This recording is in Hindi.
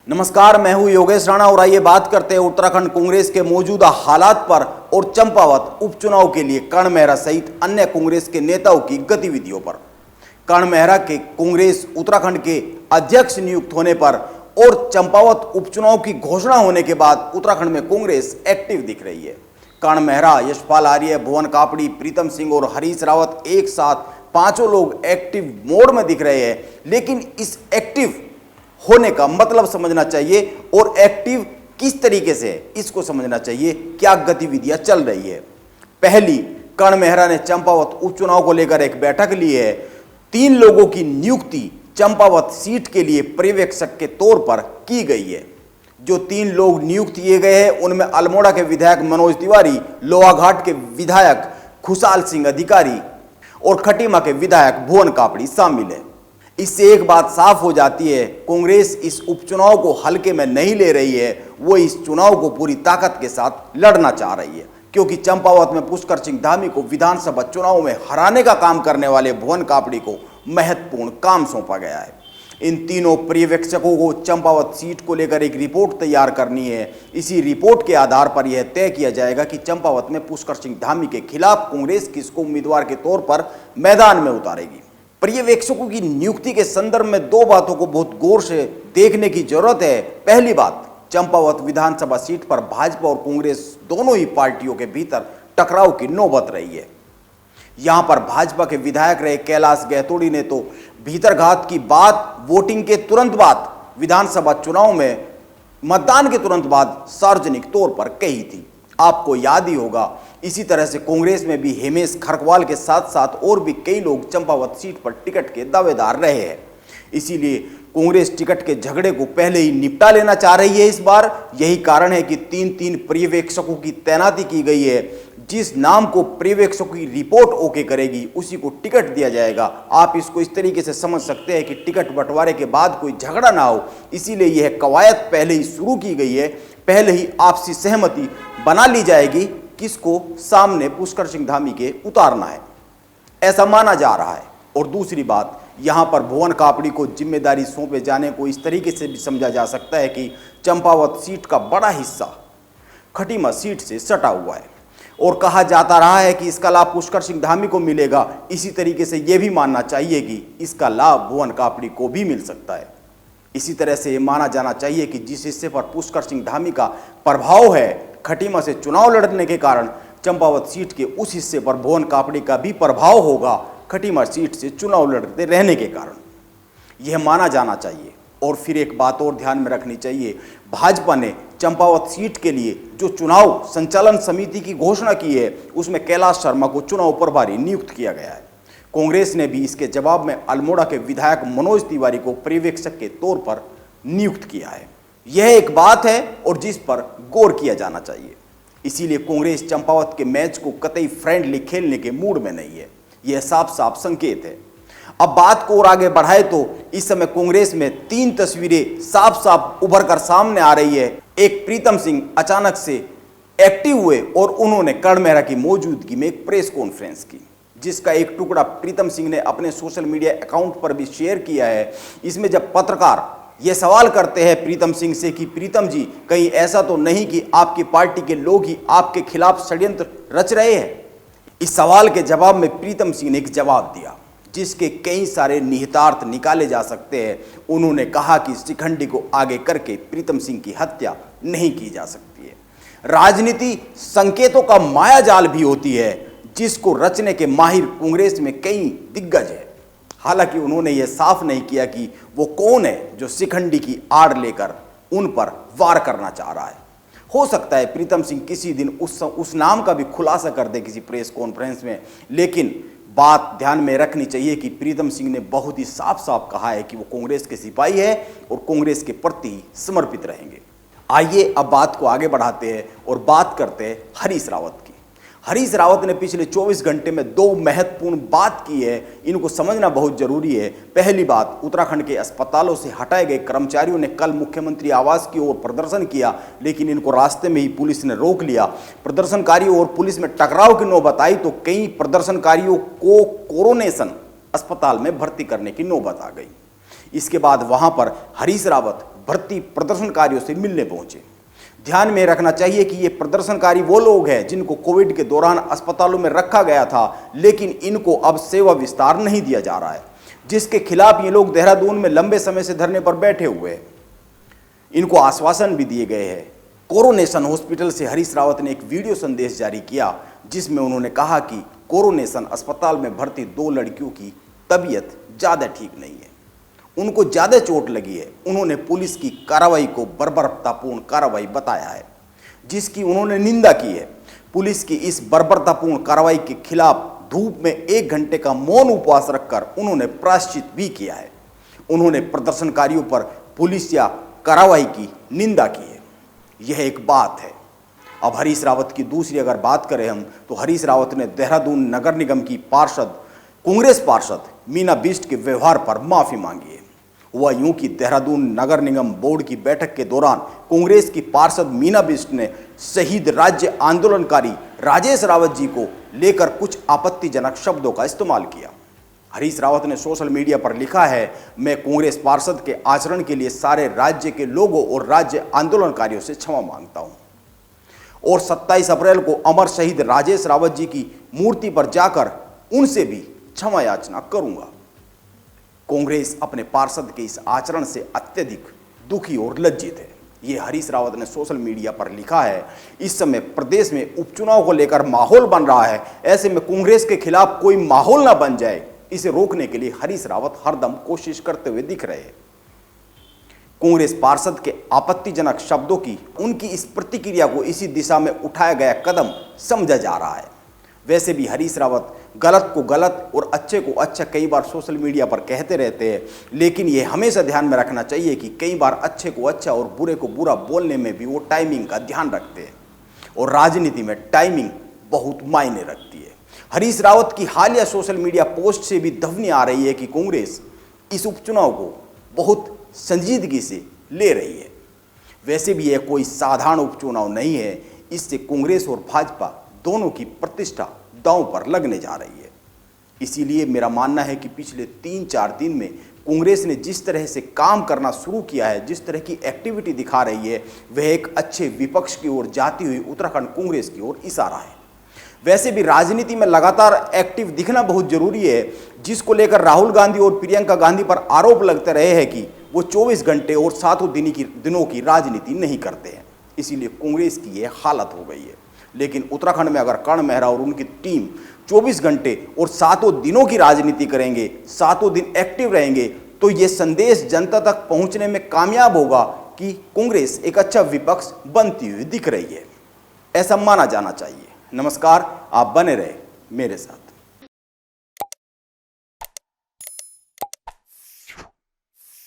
नमस्कार, मैं हूं योगेश राणा और आइए बात करते हैं उत्तराखंड कांग्रेस के मौजूदा हालात पर और चंपावत उपचुनाव के लिए कर्ण मेहरा सहित अन्य कांग्रेस के नेताओं की गतिविधियों पर। कर्ण मेहरा के कांग्रेस उत्तराखंड के अध्यक्ष नियुक्त होने पर और चंपावत उपचुनाव की घोषणा होने के बाद उत्तराखंड में कांग्रेस एक्टिव दिख रही है। कर्ण मेहरा, यशपाल आर्य, भुवन कापड़ी, प्रीतम सिंह और हरीश रावत एक साथ पांचों लोग एक्टिव मोड में दिख रहे हैं। लेकिन इस एक्टिव होने का मतलब समझना चाहिए और एक्टिव किस तरीके से है इसको समझना चाहिए। क्या गतिविधियां चल रही है। पहली, कर्ण मेहरा ने चंपावत उपचुनाव को लेकर एक बैठक ली है। 3 लोगों की नियुक्ति चंपावत सीट के लिए पर्यवेक्षक के तौर पर की गई है। जो 3 लोग नियुक्त किए गए हैं उनमें अल्मोड़ा के विधायक मनोज तिवारी, लोहाघाट के विधायक खुशाल सिंह अधिकारी और खटीमा के विधायक भुवन कापड़ी शामिल है। इससे एक बात साफ हो जाती है, कांग्रेस इस उपचुनाव को हल्के में नहीं ले रही है। वो इस चुनाव को पूरी ताकत के साथ लड़ना चाह रही है, क्योंकि चंपावत में पुष्कर सिंह धामी को विधानसभा चुनाव में हराने का काम करने वाले भुवन कापड़ी को महत्वपूर्ण काम सौंपा गया है। इन तीनों पर्यवेक्षकों को चंपावत सीट को लेकर एक रिपोर्ट तैयार करनी है। इसी रिपोर्ट के आधार पर यह तय किया जाएगा कि चंपावत में पुष्कर सिंह धामी के खिलाफ कांग्रेस किसको उम्मीदवार के तौर पर मैदान में उतारेगी। पर्यवेक्षकों की नियुक्ति के संदर्भ में 2 बातों को बहुत गौर से देखने की जरूरत है। पहली बात, चंपावत विधानसभा सीट पर भाजपा और कांग्रेस दोनों ही पार्टियों के भीतर टकराव की नौबत रही है। यहां पर भाजपा के विधायक रहे कैलाश गहतोड़ी ने तो भीतरघात की बात वोटिंग के तुरंत बाद विधानसभा चुनाव में मतदान के तुरंत बाद सार्वजनिक तौर पर कही थी। आपको याद ही होगा, इसी तरह से कांग्रेस में भी हेमेश खरकवाल के साथ साथ और भी कई लोग चंपावत सीट पर टिकट के दावेदार रहे हैं। इसीलिए कांग्रेस टिकट के झगड़े को पहले ही निपटा लेना चाह रही है इस बार। यही कारण है कि 3-3 पर्यवेक्षकों की तैनाती की गई है। जिस नाम को पर्यवेक्षकों की रिपोर्ट ओके करेगी उसी को टिकट दिया जाएगा। आप इसको इस तरीके से समझ सकते हैं कि टिकट बंटवारे के बाद कोई झगड़ा ना हो, इसीलिए यह कवायद पहले ही शुरू की गई है। पहले ही आपसी सहमति बना ली जाएगी किसको सामने पुष्कर सिंह धामी के उतारना है, ऐसा माना जा रहा है। और दूसरी बात, यहां पर भुवन कापड़ी को जिम्मेदारी सौंपे जाने को इस तरीके से भी समझा जा सकता है कि चंपावत सीट का बड़ा हिस्सा खटीमा सीट से सटा हुआ है और कहा जाता रहा है कि इसका लाभ पुष्कर सिंह धामी को मिलेगा। इसी तरीके से यह भी मानना चाहिए कि इसका लाभ भुवन कापड़ी को भी मिल सकता है। इसी तरह से यह माना जाना चाहिए कि जिस हिस्से पर पुष्कर सिंह धामी का प्रभाव है, खटीमा से चुनाव लड़ने के कारण चंपावत सीट के उस हिस्से पर भुवन कापड़ी का भी प्रभाव होगा, खटीमा सीट से चुनाव लड़ते रहने के कारण। यह माना जाना चाहिए। और फिर एक बात और ध्यान में रखनी चाहिए, भाजपा ने चंपावत सीट के लिए जो चुनाव संचालन समिति की घोषणा की है उसमें कैलाश शर्मा को चुनाव प्रभारी नियुक्त किया गया है। कांग्रेस ने भी इसके जवाब में अल्मोड़ा के विधायक मनोज तिवारी को पर्यवेक्षक के तौर पर नियुक्त किया है। यह एक बात है और जिस पर गौर किया जाना चाहिए। इसीलिए कांग्रेस चंपावत के मैच को कतई फ्रेंडली खेलने के मूड में नहीं है। यह साफ साफ संकेत है। अब बात को और आगे बढ़ाए तो इस समय कांग्रेस में 3 तस्वीरें साफ साफ उभर कर सामने आ रही है। एक, प्रीतम सिंह अचानक से एक्टिव हुए और उन्होंने कर्ण मेहरा की मौजूदगी में एक प्रेस कॉन्फ्रेंस की, जिसका एक टुकड़ा प्रीतम सिंह ने अपने सोशल मीडिया अकाउंट पर भी शेयर किया है। इसमें जब पत्रकार यह सवाल करते हैं प्रीतम सिंह से कि प्रीतम जी, कहीं ऐसा तो नहीं कि आपकी पार्टी के लोग ही आपके खिलाफ षड्यंत्र रच रहे हैं। इस सवाल के जवाब में प्रीतम सिंह ने एक जवाब दिया जिसके कई सारे निहितार्थ निकाले जा सकते हैं। उन्होंने कहा कि शिखंडी को आगे करके प्रीतम सिंह की हत्या नहीं की जा सकती है। राजनीति संकेतों का माया जाल भी होती है जिसको रचने के माहिर कांग्रेस में कई दिग्गज है। हालांकि उन्होंने यह साफ नहीं किया कि वो कौन है जो शिखंडी की आड़ लेकर उन पर वार करना चाह रहा है। हो सकता है प्रीतम सिंह किसी दिन उस नाम का भी खुलासा कर दे किसी प्रेस कॉन्फ्रेंस में। लेकिन बात ध्यान में रखनी चाहिए कि प्रीतम सिंह ने बहुत ही साफ साफ कहा है कि वो कांग्रेस के सिपाही है और कांग्रेस के प्रति समर्पित रहेंगे। आइए अब बात को आगे बढ़ाते हैं और बात करते हैं हरीश रावत की। हरीश रावत ने पिछले 24 घंटे में 2 महत्वपूर्ण बात की है। इनको समझना बहुत जरूरी है। पहली बात, उत्तराखंड के अस्पतालों से हटाए गए कर्मचारियों ने कल मुख्यमंत्री आवास की ओर प्रदर्शन किया, लेकिन इनको रास्ते में ही पुलिस ने रोक लिया। प्रदर्शनकारियों और पुलिस में टकराव की नौबत आई तो कई प्रदर्शनकारियों को कोरोनेशन अस्पताल में भर्ती करने की नौबत आ गई। इसके बाद वहां पर हरीश रावत भर्ती प्रदर्शनकारियों से मिलने पहुंचे। ध्यान में रखना चाहिए कि ये प्रदर्शनकारी वो लोग हैं जिनको कोविड के दौरान अस्पतालों में रखा गया था, लेकिन इनको अब सेवा विस्तार नहीं दिया जा रहा है, जिसके खिलाफ ये लोग देहरादून में लंबे समय से धरने पर बैठे हुए हैं। इनको आश्वासन भी दिए गए हैं। कोरोनेशन हॉस्पिटल से हरीश रावत ने एक वीडियो संदेश जारी किया, जिसमें उन्होंने कहा कि कोरोनेशन अस्पताल में भर्ती 2 लड़कियों की तबीयत ज़्यादा ठीक नहीं है, उनको ज़्यादा चोट लगी है। उन्होंने पुलिस की कार्रवाई को बर्बरतापूर्ण कार्रवाई बताया है, जिसकी उन्होंने निंदा की है। पुलिस की इस बर्बरतापूर्ण कार्रवाई के खिलाफ धूप में 1 घंटे का मौन उपवास रखकर उन्होंने प्रायश्चित भी किया है। उन्होंने प्रदर्शनकारियों पर पुलिस या कार्रवाई की निंदा की है। यह एक बात है। अब हरीश रावत की दूसरी अगर बात करें हम, तो हरीश रावत ने देहरादून नगर निगम की कांग्रेस पार्षद मीना बिष्ट के व्यवहार पर माफी मांगी है। वह यूं कि देहरादून नगर निगम बोर्ड की बैठक के दौरान कांग्रेस की पार्षद मीना बिष्ट ने शहीद राज्य आंदोलनकारी राजेश रावत जी को लेकर कुछ आपत्तिजनक शब्दों का इस्तेमाल किया। हरीश रावत ने सोशल मीडिया पर लिखा है, मैं कांग्रेस पार्षद के आचरण के लिए सारे राज्य के लोगों और राज्य आंदोलनकारियों से क्षमा मांगता हूं और 27 अप्रैल को अमर शहीद राजेश रावत जी की मूर्ति पर जाकर उनसे भी क्षमा याचना करूंगा। कांग्रेस अपने पार्षद के इस आचरण से अत्यधिक दुखी और लज्जित है। ये हरीश रावत ने सोशल मीडिया पर लिखा है। इस समय प्रदेश में उपचुनाव को लेकर माहौल बन रहा है। ऐसे में कांग्रेस के खिलाफ कोई माहौल ना बन जाए, इसे रोकने के लिए हरीश रावत हरदम कोशिश करते हुए दिख रहे हैं। कांग्रेस पार्षद के आपत्तिजनक शब्दों की उनकी इस प्रतिक्रिया को इसी दिशा में उठाया गया कदम समझा जा रहा है। वैसे भी हरीश रावत गलत को गलत और अच्छे को अच्छा कई बार सोशल मीडिया पर कहते रहते हैं, लेकिन यह हमेशा ध्यान में रखना चाहिए कि कई बार अच्छे को अच्छा और बुरे को बुरा बोलने में भी वो टाइमिंग का ध्यान रखते हैं और राजनीति में टाइमिंग बहुत मायने रखती है। हरीश रावत की हालिया सोशल मीडिया पोस्ट से भी ध्वनि आ रही है कि कांग्रेस इस उपचुनाव को बहुत संजीदगी से ले रही है। वैसे भी यह कोई साधारण उपचुनाव नहीं है। इससे कांग्रेस और भाजपा दोनों की प्रतिष्ठा दांव पर लगने जा रही है। इसीलिए मेरा मानना है कि पिछले 3-4 दिन में कांग्रेस ने जिस तरह से काम करना शुरू किया है, जिस तरह की एक्टिविटी दिखा रही है, वह एक अच्छे विपक्ष की ओर जाती हुई उत्तराखंड कांग्रेस की ओर इशारा है। वैसे भी राजनीति में लगातार एक्टिव दिखना बहुत जरूरी है, जिसको लेकर राहुल गांधी और प्रियंका गांधी पर आरोप लगते रहे हैं कि वो 24 घंटे और 7 दिनों की राजनीति नहीं करते हैं। इसीलिए कांग्रेस की यह हालत हो गई है। लेकिन उत्तराखंड में अगर कर्ण मेहरा और उनकी टीम 24 घंटे और 7 दिनों की राजनीति करेंगे, 7 दिन एक्टिव रहेंगे, तो ये संदेश जनता तक पहुंचने में कामयाब होगा कि कांग्रेस एक अच्छा विपक्ष बनती हुई दिख रही है। ऐसा माना जाना चाहिए। नमस्कार, आप बने रहे मेरे साथ।